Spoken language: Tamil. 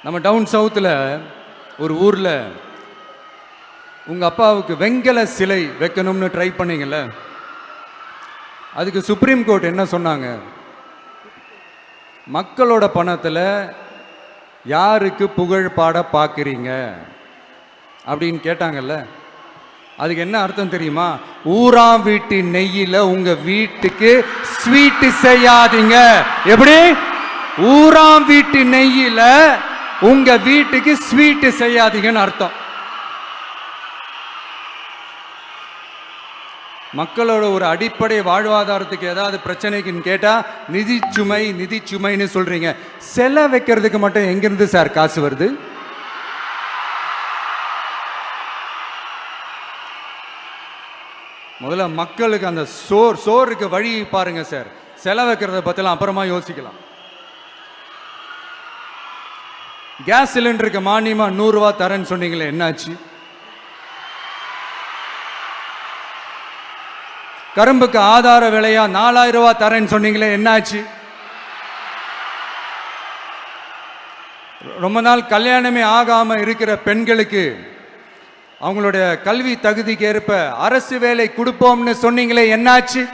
நம்ம டவுன் சவுத்தில் ஒரு ஊரில் உங்கள் அப்பாவுக்கு வெங்கல சிலை வைக்கணும்னு ட்ரை பண்ணீங்கல்ல, அதுக்கு சுப்ரீம் கோர்ட் என்ன சொன்னாங்க? மக்களோட பணத்தில் யாருக்கு புகழ் பாட பார்க்குறீங்க அப்படின்னு கேட்டாங்கல்ல. அதுக்கு என்ன அர்த்தம் தெரியுமா? ஊராம் வீட்டு நெய்யில் உங்க வீட்டுக்கு ஸ்வீட் செய்யாதீங்க. எப்படி? ஊராம் வீட்டு நெய்யில் உங்க வீட்டுக்கு ஸ்வீட் செய்யாதீங்கன்னு அர்த்தம். மக்களோட ஒரு அடிப்படை வாழ்வாதாரத்துக்கு ஏதாவது பிரச்சனைக்குன்னு கேட்டா நிதி சுமைன்னு சொல்றீங்க. செலை வைக்கிறதுக்கு மட்டும் எங்கிருந்து சார் காசு வருது? முதல்ல மக்களுக்கு அந்த சோறுக்கு வழி பாருங்க சார். செலை வைக்கிறத பத்திலாம் அப்புறமா யோசிக்கலாம். கேஸ் சிலிண்டருக்கு மானியமா 100 ரூபா தரேன்னு சொன்னீங்களே, என்னாச்சு? கரும்புக்கு ஆதார விலையா 4000 ரூபா தரேன்னு சொன்னீங்களே, என்னாச்சு? ரொம்ப நாள் கல்யாணமே ஆகாம இருக்கிற பெண்களுக்கு அவங்களுடைய கல்வி தகுதிக்கு ஏற்ப அரசு வேலை கொடுப்போம்னு சொன்னீங்களே, என்னாச்சு?